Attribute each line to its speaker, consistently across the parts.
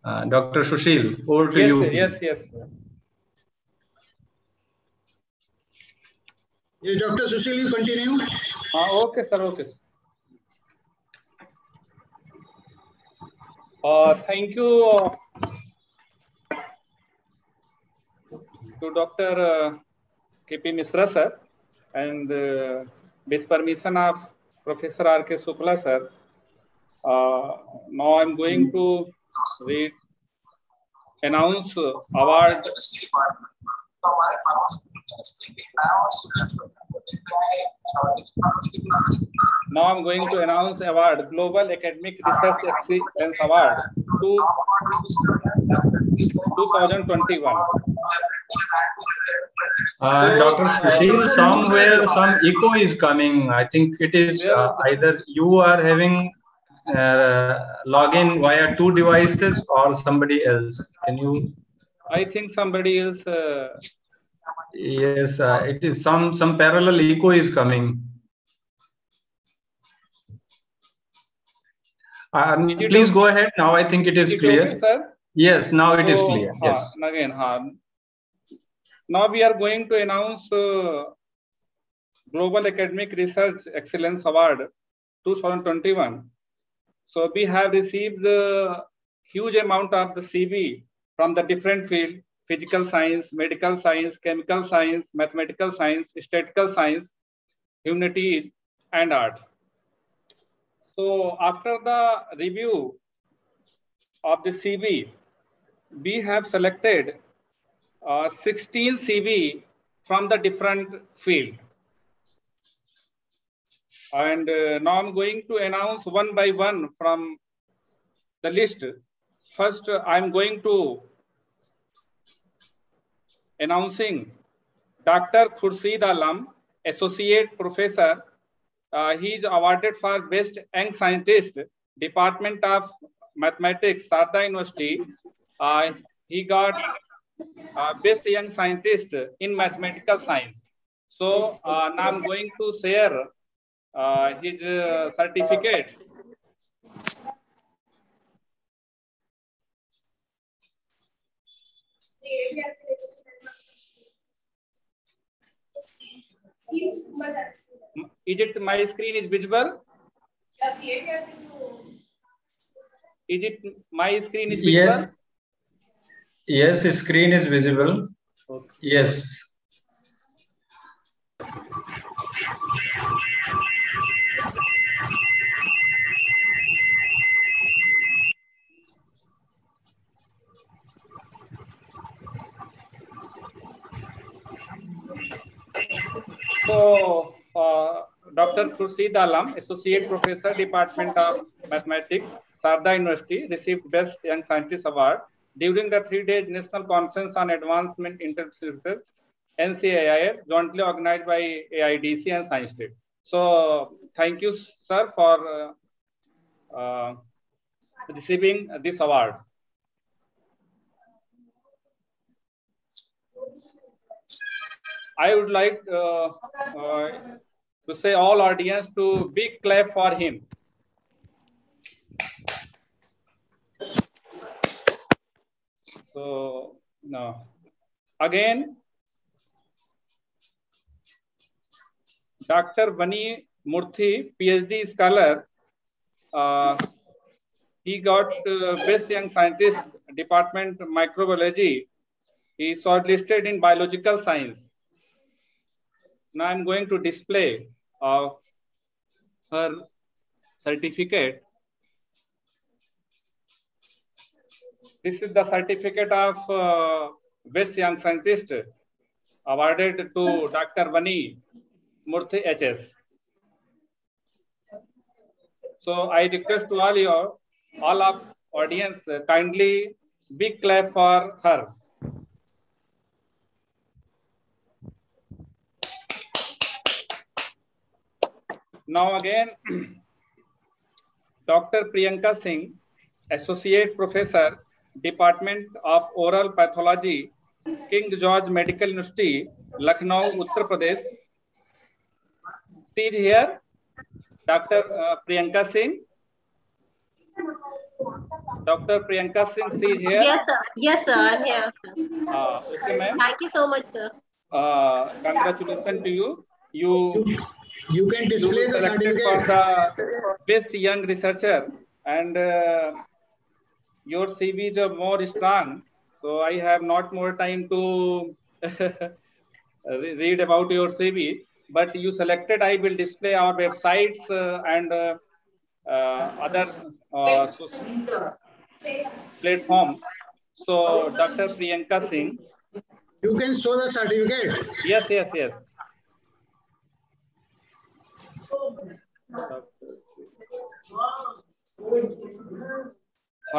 Speaker 1: Dr. Sushil, over to
Speaker 2: yes,
Speaker 1: you.
Speaker 2: Sir. Yes.
Speaker 3: Yes, Dr. Sushil, you continue.
Speaker 2: Okay, sir. Okay. Thank you to Dr. K.P. Misra, sir, and with permission of Professor R.K. Shukla, sir, now I'm going to announce award. Now I'm going to announce award, Global Academic Research Excellence Award 2021.
Speaker 1: Dr. Sushil, somewhere some echo is coming. I think it is either you are having login via 2 devices or somebody else. Can you?
Speaker 2: I think somebody else.
Speaker 1: Yes, it is some parallel echo is coming. Please go ahead. Now I think it is clear.
Speaker 2: Okay, sir?
Speaker 1: Yes, now it is clear. Yes.
Speaker 2: Again, now we are going to announce Global Academic Research Excellence Award 2021. So we have received a huge amount of the CV from the different field: physical science, medical science, chemical science, mathematical science, statistical science, humanities, and arts. So after the review of the CV, we have selected 16 CV from the different field. And now I'm going to announce one by one from the list. First, I'm going to announcing Dr. Khurshid Alam, Associate Professor. He is awarded for Best Young Scientist, Department of Mathematics, Sarda University. He got Best Young Scientist in Mathematical Science. So now I'm going to share his certificate. Is it my screen is visible? Is it my screen is visible?
Speaker 1: Yes, the screen is visible. Okay. Yes.
Speaker 2: So, Dr. Khurshid Alam, Associate Professor, Department of Mathematics, Sarda University, received Best Young Scientist Award during the 3-day National Conference on Advancement Research, NCAI, jointly organized by AIDC and Science State. So, thank you, sir, for receiving this award. I would like to say all audience to big clap for him. So now, again, Dr. Vani Murthy, PhD scholar, he got Best Young Scientist, Department of Microbiology. He is shortlisted in Biological Science. Now I'm going to display her certificate. This is the certificate of Best Young Scientist awarded to Dr. Vani Murthy HS. So I request to all of audience, kindly big clap for her. Now again, Dr. Priyanka Singh, Associate Professor, Department of Oral Pathology, King George Medical University, Lucknow, Uttar Pradesh. See here, Dr. Priyanka Singh. Dr. Priyanka Singh is here.
Speaker 4: Yes, sir. Yes, sir. I'm here, sir.
Speaker 2: Okay, ma'am.
Speaker 4: Thank you so much, sir.
Speaker 2: Congratulations to you.
Speaker 3: You can display the
Speaker 2: selected for
Speaker 3: certificate.
Speaker 2: the best young researcher, and your CV is more strong. So I have not more time to read about your CV, but you selected. I will display our websites and other platform. So Dr. Priyanka Singh.
Speaker 3: You can show the certificate.
Speaker 2: Yes.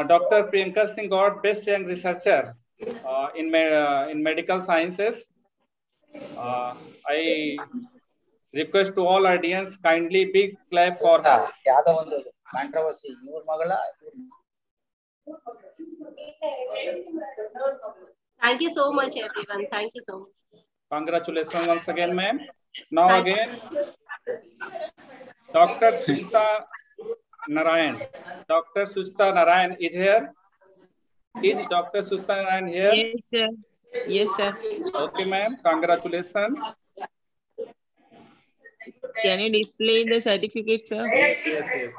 Speaker 2: Dr. Priyanka Singh got Best Young Researcher in medical sciences. I request to all audience kindly big clap for her.
Speaker 5: Controversy.
Speaker 4: Thank you so much, everyone. Thank you so much.
Speaker 2: Congratulations once again, ma'am. Now again, Dr. Sushita Narayan. Dr. Sushita Narayan is here. Is Dr. Sushita Narayan here?
Speaker 6: Yes, sir. Yes, sir.
Speaker 2: Okay, ma'am. Congratulations.
Speaker 6: Can you display the certificate, sir?
Speaker 2: Yes.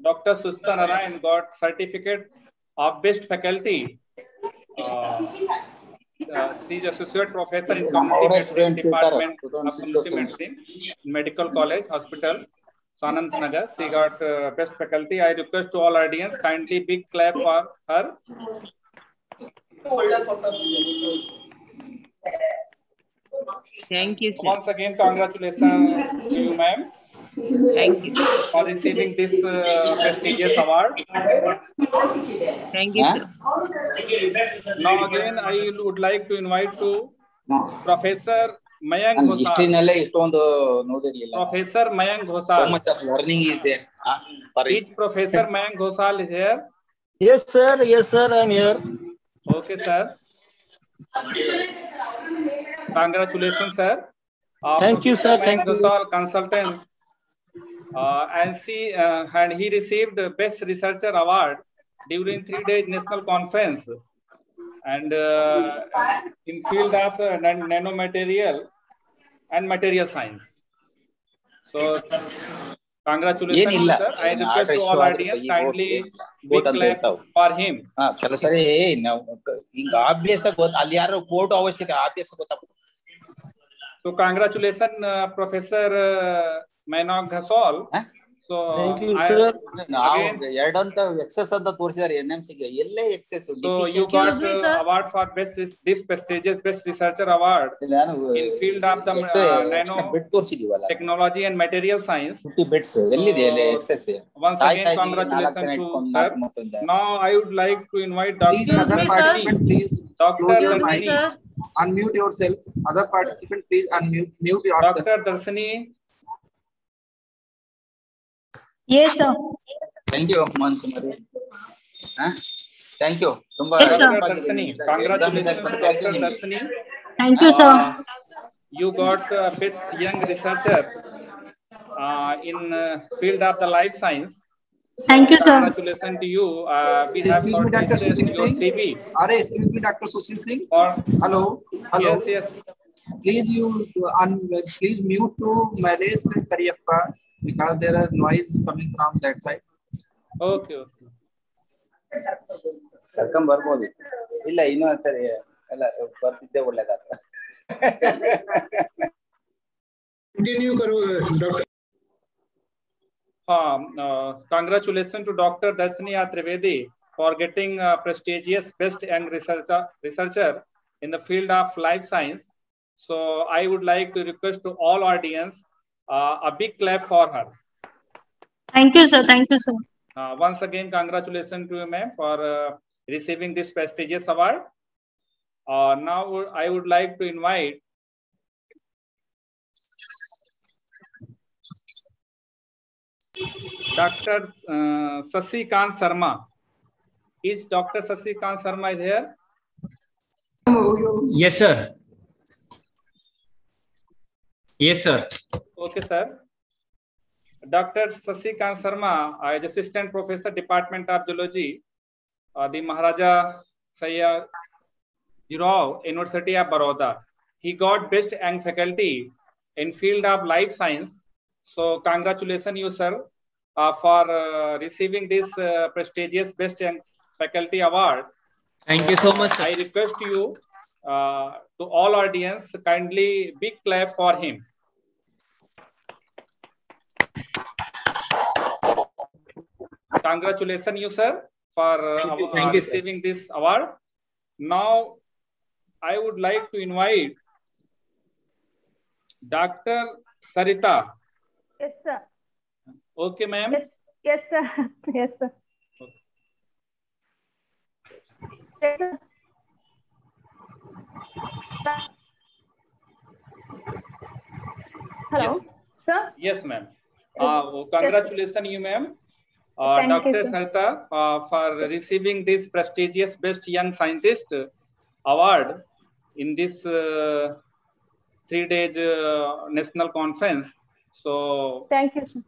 Speaker 2: Dr. Sushita Narayan got certificate of best faculty. She is associate professor in community medicine department of community medicine, Medical College Hospital, Sanant Nagar. She got best faculty. I request to all audience kindly big clap for her.
Speaker 6: Thank you, sir.
Speaker 2: Once again, congratulations to you, ma'am.
Speaker 6: Thank you
Speaker 2: for receiving this prestigious award.
Speaker 6: Thank you, sir.
Speaker 2: Now again, I would like to invite to Professor Mayank Ghosal. Professor Mayank Ghosal.
Speaker 5: So much of learning is there.
Speaker 2: Is Professor Mayank Ghosal here?
Speaker 7: Yes, sir. Yes, sir. I'm here.
Speaker 2: Okay, sir. Congratulations, sir.
Speaker 7: Thank you, sir.
Speaker 2: Mayank Ghosal, consultant. And he received the Best Researcher Award during 3 days national conference, and in field of nanomaterial and material science. So, congratulations, sir. I request to all audience kindly big clap for him. So, congratulations, Professor Mayank Ghosal. So,
Speaker 7: thank you, sir.
Speaker 2: So you got award for this prestigious Best Researcher Award in field of the nano technology and material science. So, once again, congratulations to sir. Now I would like to invite Dr. Darshini.
Speaker 8: Unmute yourself. Other participant, please unmute yourself.
Speaker 2: Dr. Darshini.
Speaker 9: Yes, sir.
Speaker 5: Thank you, Mankumari. Thank you.
Speaker 9: Yes, sir.
Speaker 2: Dr. Darshini. Congratulations, Dr. Darshini.
Speaker 9: Thank you, sir.
Speaker 2: You got Best Young Researcher in field of the life science.
Speaker 9: Thank you, sir.
Speaker 2: Congratulations to you. We
Speaker 8: Excuse
Speaker 2: have
Speaker 8: me, Dr. Sushil
Speaker 2: your
Speaker 8: Singh.
Speaker 2: CV.
Speaker 8: Excuse me, Dr. Sushil Singh.
Speaker 2: Hello.
Speaker 8: Hello.
Speaker 2: Yes.
Speaker 8: Please mute to Malesh Kariyappa because there are noise coming from that side.
Speaker 2: Okay.
Speaker 3: Continue, Doctor.
Speaker 2: Congratulations to Dr. Darshini Trivedi for getting prestigious Best Young Researcher in the field of life science. So I would like to request to all audience a big clap for her.
Speaker 9: Thank you, sir. Thank you, sir.
Speaker 2: Once again, congratulations to you, ma'am, for receiving this prestigious award. Now I would like to invite Dr. Sasikant Sharma. Is Dr. Sasikant Sharma here?
Speaker 1: Yes, sir. Yes, sir.
Speaker 2: Okay, sir. Dr. Sasikant Sharma is Assistant Professor, Department of Zoology, the Maharaja Sayajirao University of Baroda. He got Best Young Faculty in field of life science. So, congratulations, you, sir, for receiving this prestigious Best Young Faculty Award.
Speaker 10: Thank you so much, sir.
Speaker 2: I request you to all audience, kindly big clap for him. Congratulations, you, sir, for receiving this award. Now, I would like to invite Dr. Sarita.
Speaker 11: Yes, sir.
Speaker 2: Okay, ma'am.
Speaker 11: Yes, sir. Yes, sir. Yes, sir. Hello,
Speaker 2: yes,
Speaker 11: sir.
Speaker 2: Yes, ma'am.
Speaker 11: Yes.
Speaker 2: Congratulations, you, ma'am.
Speaker 11: Thank you,
Speaker 2: Dr.
Speaker 11: sir.
Speaker 2: Sarita, for receiving this prestigious Best Young Scientist Award in this 3 days national conference. So,
Speaker 11: thank you, sir.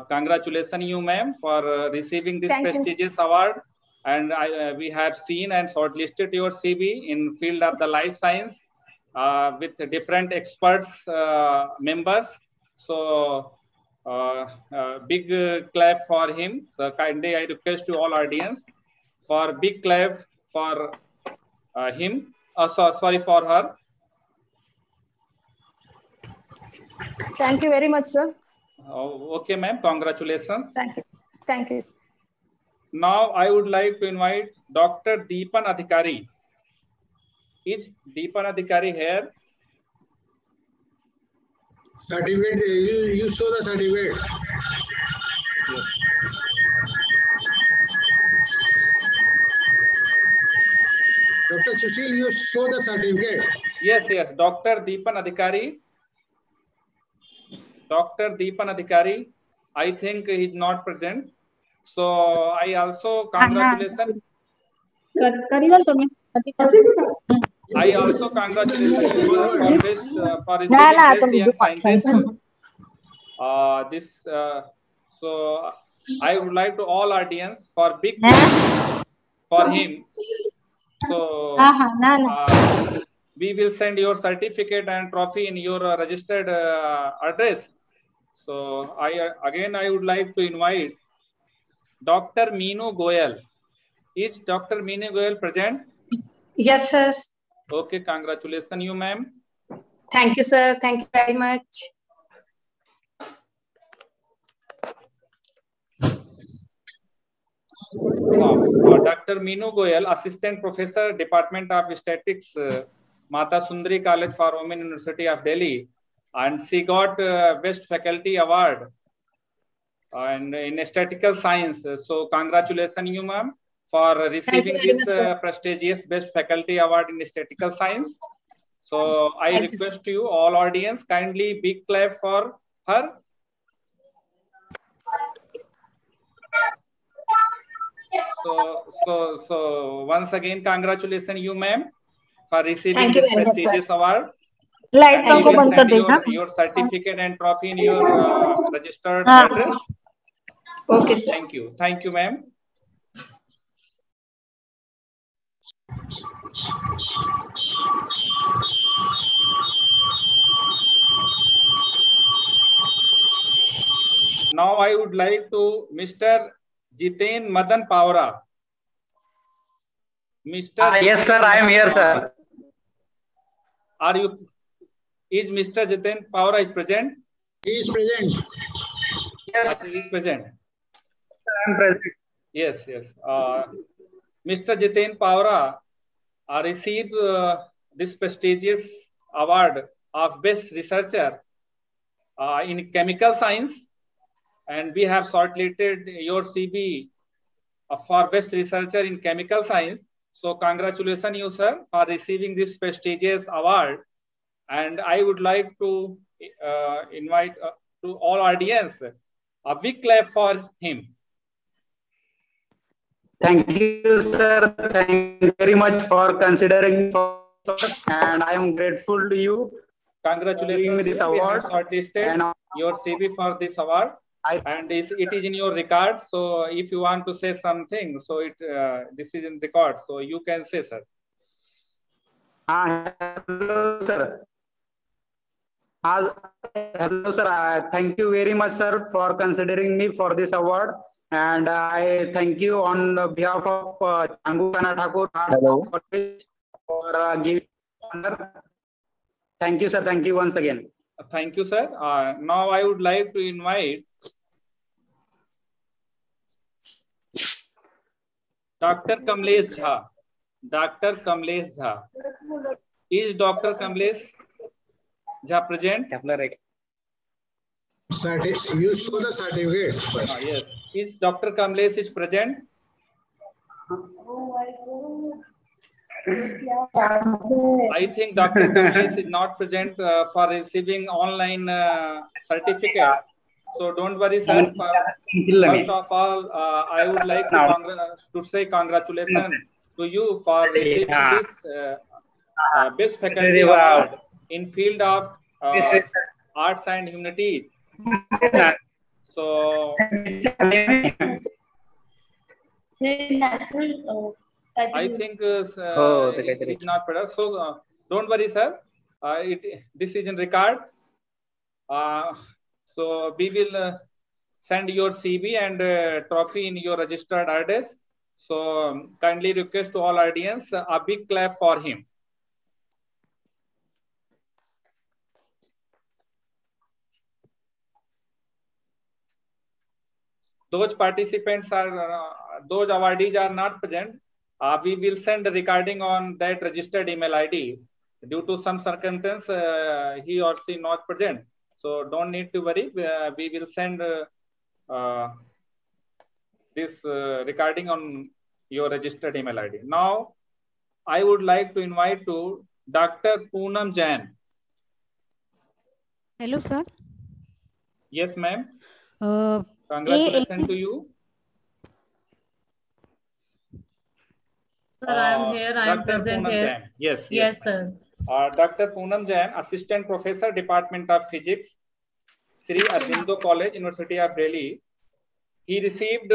Speaker 2: Congratulations, you, ma'am, for receiving this
Speaker 11: Thank you,
Speaker 2: prestigious award. And we have seen and shortlisted your CV in field of the life science with different experts members. So, big clap for him. So kindly I request to all audience for big clap for him. Sorry for her.
Speaker 11: Thank you very much, sir.
Speaker 2: Okay, ma'am. Congratulations.
Speaker 11: Thank you. Thank you, sir.
Speaker 2: Now I would like to invite Dr. Deepan Adhikari. Is Deepan Adhikari here?
Speaker 3: Certificate, you show the certificate.
Speaker 2: Yes.
Speaker 3: Dr. Sushil, you show the certificate.
Speaker 2: Yes, yes. Dr. Deepan Adhikari. Dr. Deepan Adhikari. I think he is not present. So I also congratulations. I also congratulate you for best for receiving best young scientist. So I would like to all audience for big for him. So we will send your certificate and trophy in your registered address. So I would like to invite Dr. Meenu Goyal. Is Dr. Meenu Goyal present?
Speaker 12: Yes, sir.
Speaker 2: Okay, congratulations, you, ma'am.
Speaker 12: Thank you, sir. Thank you very much.
Speaker 2: Dr. Meenu Goyal, Assistant Professor, Department of Statistics, Mata Sundari College for Women, University of Delhi, and she got Best Faculty Award and in Statistical Science. So, congratulations, you, ma'am, for receiving this prestigious Best Faculty Award in Statistical Science. So, I request you, all audience, kindly big clap for her. So once again, congratulations, you, ma'am, for receiving this prestigious award. You will send your certificate and trophy in your registered address.
Speaker 12: Okay, sir.
Speaker 2: Thank you. Thank you, ma'am. Now I would like to Mr. Jiten Madan Pawara. Mr.
Speaker 1: Yes, sir, I am here, sir.
Speaker 2: Are you? Is Mr. Jiten Pawara is present?
Speaker 3: He is present.
Speaker 2: Yes, he is present.
Speaker 1: I am present.
Speaker 2: Yes, yes. Mr. Jiten Pawara received this prestigious award of Best Researcher in Chemical Science, and we have shortlisted your CV for Best Researcher in Chemical Science. So congratulations, you, sir, for receiving this prestigious award. And I would like to invite to all audience a big clap for him.
Speaker 1: Thank you, sir. Thank you very much for considering, and I am grateful to you
Speaker 2: Congratulations.
Speaker 7: this
Speaker 2: We have
Speaker 7: award.
Speaker 2: shortlisted
Speaker 7: And
Speaker 2: your CV for this award, and it is in your record. So if you want to say something, so this is in record, so you can say, sir.
Speaker 7: hello, sir. Hello, sir. Thank you very much, sir, for considering me for this award. And I thank you on behalf of Changu Kana Thakur for giving honor. Thank you, sir. Thank you once again.
Speaker 2: Thank you, sir. Now I would like to invite Dr. Kamlesh Jha. Dr. Kamlesh Jha. Is Dr. Kamlesh Jha present?
Speaker 3: You show the certificate first.
Speaker 2: Yes. Is Dr. Kamlesh is present? I think Dr. Kamlesh is not present for receiving online certificate. So don't worry, sir. First of all, I would like to say congratulations to you for receiving this Best Faculty Award in field of arts and humanities. So I think it's not better. So don't worry, sir. This is in record. So we will send your CV and trophy in your registered address. So kindly request to all audience a big clap for him. Those participants those awardees are not present. We will send the recording on that registered email ID. Due to some circumstance, he or she not present. So don't need to worry. We will send this recording on your registered email ID. Now, I would like to invite to Dr. Poonam Jain.
Speaker 10: Hello, sir.
Speaker 2: Yes, ma'am. Congratulations to you.
Speaker 13: Sir, I am here. I am
Speaker 2: Dr.
Speaker 13: present
Speaker 2: Poonam
Speaker 13: here.
Speaker 2: Jain. Yes,
Speaker 13: Yes, sir.
Speaker 2: Dr. Poonam Jain, Assistant Professor, Department of Physics, Sri Aurobindo College, University of Delhi. He received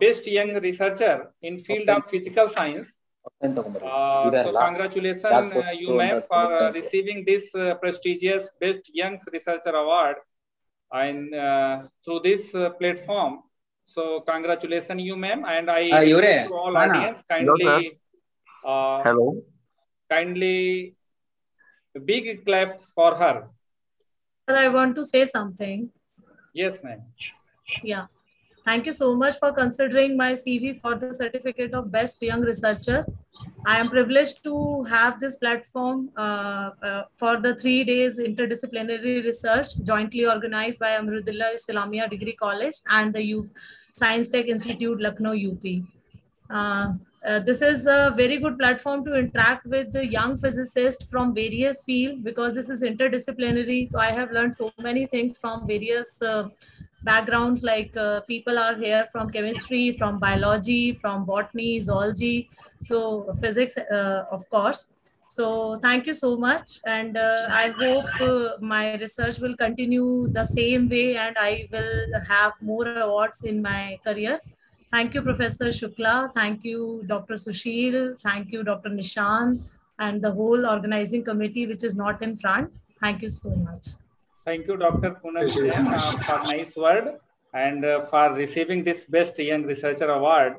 Speaker 2: Best Young Researcher in field of physical science. So congratulations, you ma'am, for receiving this prestigious Best Young Researcher Award and through this platform. So congratulations, you ma'am, and I to all audience kindly, kindly big clap for her.
Speaker 13: Sir, I want to say something.
Speaker 2: Yes, ma'am.
Speaker 13: Yeah. Thank you so much for considering my CV for the certificate of Best Young Researcher. I am privileged to have this platform for the 3 days interdisciplinary research jointly organized by Amrudullah Islamia Degree College and the Science Tech Institute, Lucknow, UP. This is a very good platform to interact with the young physicists from various fields because this is interdisciplinary. So I have learned so many things from various backgrounds, like people are here from chemistry, from biology, from botany, zoology, so physics, of course. So thank you so much. And I hope my research will continue the same way and I will have more awards in my career. Thank you, Professor Shukla. Thank you, Dr. Sushil. Thank you, Dr. Nishant, and the whole organizing committee, which is not in front. Thank you so much.
Speaker 2: Thank you, Dr. Poonam Jain, for nice word and for receiving this Best Young Researcher Award.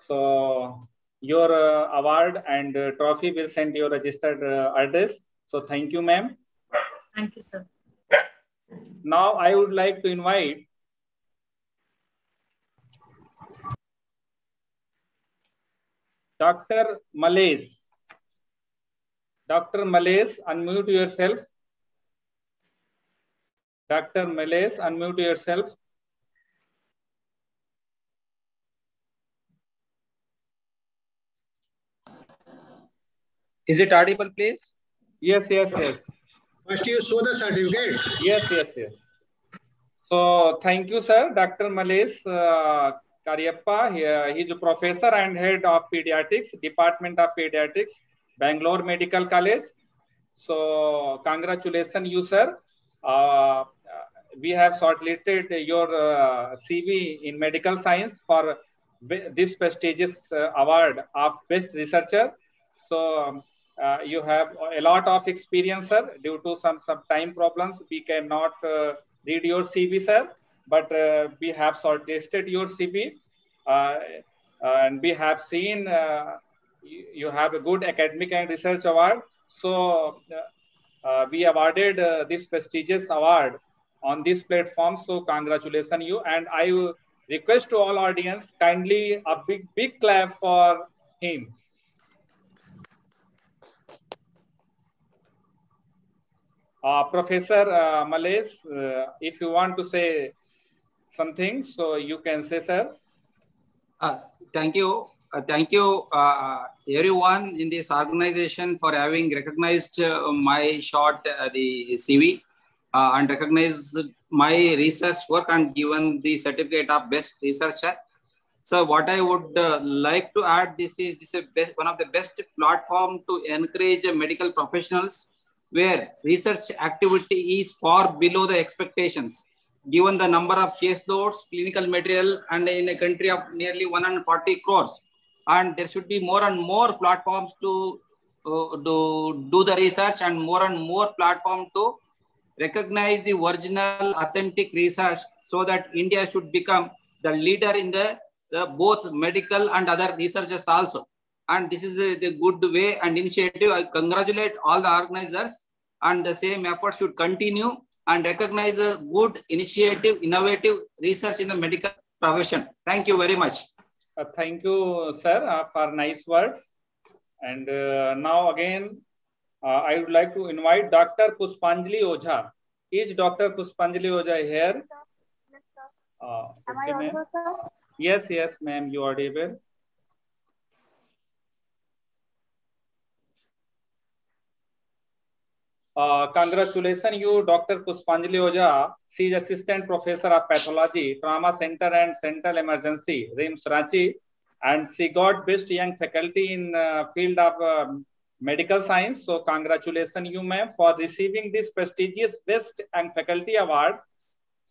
Speaker 2: So your award and trophy will send your registered address. So thank you, ma'am.
Speaker 13: Thank you, sir.
Speaker 2: Now I would like to invite Dr. Malaise. Dr. Malaise, unmute yourself. Dr. Malaise, unmute yourself.
Speaker 5: Is it audible, please?
Speaker 2: Yes, yes, yes.
Speaker 3: First you show the certificate.
Speaker 2: Yes, yes, yes. So thank you, sir. Dr. Malaise Karyappa, he is a professor and head of pediatrics, Department of Pediatrics, Bangalore Medical College. So congratulations, you sir. We have shortlisted your CV in medical science for this prestigious award of best researcher. So you have a lot of experience, sir. Due to some time problems, we cannot read your CV, sir. But we have shortlisted your CV, and we have seen you have a good academic and research award. So we awarded this prestigious award on this platform. So congratulations you, and I request to all audience kindly a big clap for him. Professor Malays, if you want to say something, so you can say, sir.
Speaker 5: Thank you. Thank you, everyone in this organization for having recognized my short the CV and recognized my research work and given the certificate of best researcher. So what I would like to add, this is one of the best platform to encourage medical professionals where research activity is far below the expectations, given the number of case loads, clinical material, and in a country of nearly 140 crores. And there should be more and more platforms to do the research, and more platform to recognize the original authentic research, so that India should become the leader in the both medical and other researchers also. And this is the good way and initiative. I congratulate all the organizers, and the same effort should continue and recognize the good initiative, innovative research in the medical profession. Thank you very much.
Speaker 2: Thank you, sir, for nice words. And now again, I would like to invite Dr. Pushpanjali Ojha. Is Dr. Pushpanjali Ojha here?
Speaker 10: Am I audible, sir?
Speaker 2: Yes, ma'am, you are audible. Congratulations, you, Dr. Pushpanjali Ojha. She is Assistant Professor of Pathology, Trauma Center and Central Emergency, RIMS Ranchi, and she got Best Young Faculty in field of Medical Science. So congratulations, you, ma'am, for receiving this prestigious Best Young Faculty Award.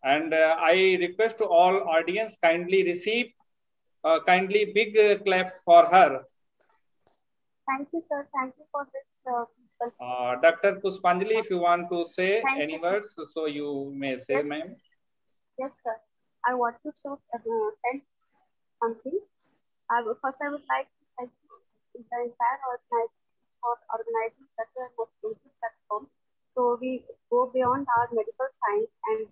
Speaker 2: And I request to all audience kindly receive kindly big clap for her.
Speaker 10: Thank you, sir. Thank you for this.
Speaker 2: Dr. Pushpanjali, if you want to say any words, so you may say, ma'am.
Speaker 10: Yes, sir. I want to say something. First, I would like to thank the entire organization for organizing such a extensive platform. So we go beyond our medical science and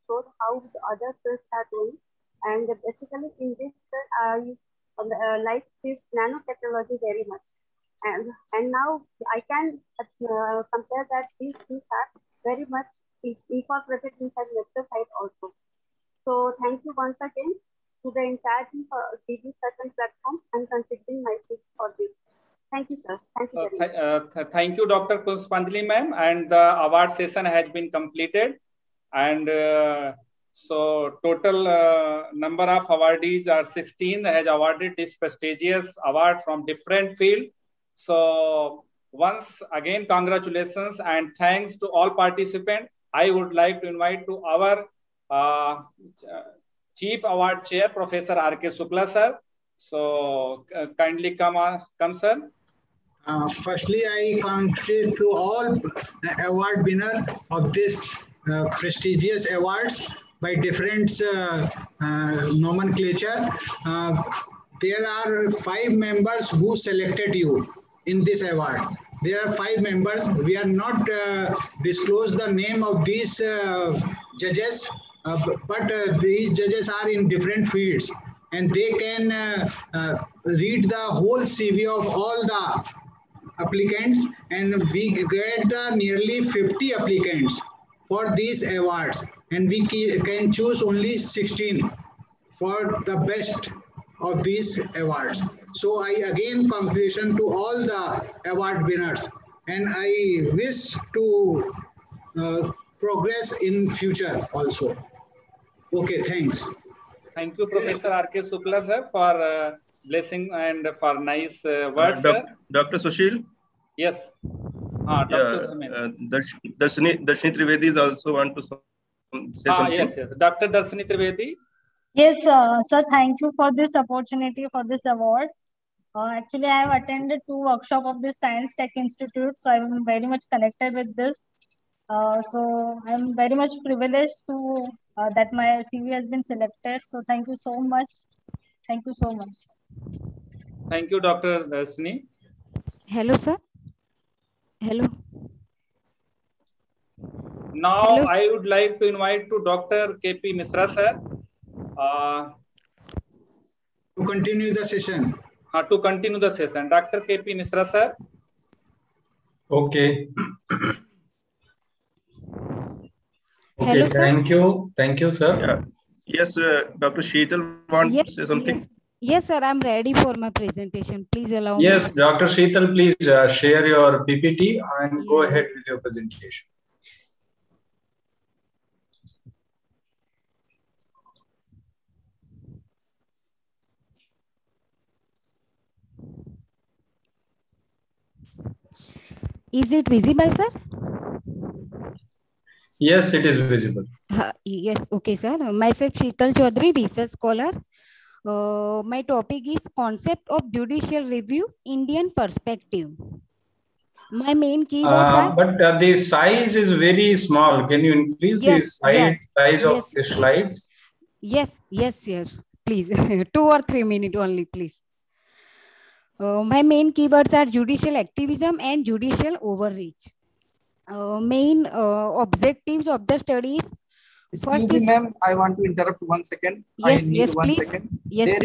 Speaker 10: show how the other fields are doing. And basically, in this, I like this nanotechnology very much. And now I can compare that these things are very much incorporated inside medical science also. So thank you once again to the entire team for giving such a platform and considering myself for this. Thank you, sir. Thank you very much.
Speaker 2: Thank you, Dr. Pushpanjali, ma'am. And the award session has been completed. And so total number of awardees are 16 has awarded this prestigious award from different fields. So once again, congratulations and thanks to all participants. I would like to invite to our Chief Award Chair, Professor R.K. Shukla, sir. So kindly come, sir.
Speaker 3: Firstly, I congratulate to all award winners of this prestigious awards by different nomenclature. There are 5 members who selected you in this award. There are 5 members. We are not disclose the name of these judges, but these judges are in different fields, and they can read the whole CV of all the applicants, and we get the nearly 50 applicants for these awards, and we can choose only 16 for the best of these awards. So I again congratulations to all the award winners, and I wish to progress in future also. Okay, thanks.
Speaker 2: Thank you, Professor R.K. Shukla, sir, for blessing and for nice words, sir.
Speaker 14: Dr. Sushil?
Speaker 2: Yes.
Speaker 14: Darshini Trivedi is also want to say something.
Speaker 2: Yes, Dr. Darshini Trivedi.
Speaker 9: Yes, sir. Thank you for this opportunity for this award. Actually, I have attended 2 workshops of the Science Tech Institute, so I'm very much connected with this. So I'm very much privileged to that my CV has been selected. So thank you so much. Thank you so much.
Speaker 2: Thank you, Dr. Darshini.
Speaker 15: Hello, sir. Hello.
Speaker 2: Now
Speaker 15: Hello.
Speaker 2: I would like to invite to Dr. KP Misra, sir.
Speaker 3: To continue the session.
Speaker 2: To continue the session. Dr. KP Misra, sir.
Speaker 1: Okay.
Speaker 15: Hello, sir.
Speaker 1: Thank you. Thank you, sir.
Speaker 14: Yeah. Yes, Dr. Sheetal wants to say something.
Speaker 15: Yes, sir. I'm ready for my presentation. Please allow me.
Speaker 1: Yes, Dr. Sheetal, please share your PPT and go ahead with your presentation.
Speaker 15: Is it visible, sir?
Speaker 1: Yes, it is visible.
Speaker 15: Yes, okay, sir. Myself, Sheetal Chaudhary, research scholar. My topic is concept of judicial review, Indian perspective. My main keywords are...
Speaker 1: But the size is very small. Can you increase the size of the slides?
Speaker 15: Yes, please. 2 or 3 minutes only, please. My main keywords are judicial activism and judicial overreach. Main objectives of the studies.
Speaker 8: Excuse me, ma'am, I want to interrupt 1 second.
Speaker 15: Yes,
Speaker 8: I need
Speaker 15: yes,
Speaker 8: 1
Speaker 15: please.
Speaker 8: second.
Speaker 15: Yes,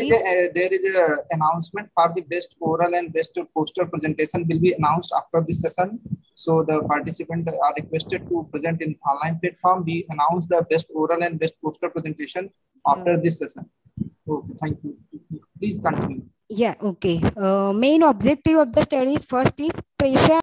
Speaker 8: there is a announcement for the best oral and best poster presentation will be announced after this session. So the participants are requested to present in online platform. We announce the best oral and best poster presentation after this session. Okay, thank you. Please continue.
Speaker 15: Yeah, okay. Main objective of the studies first is pressure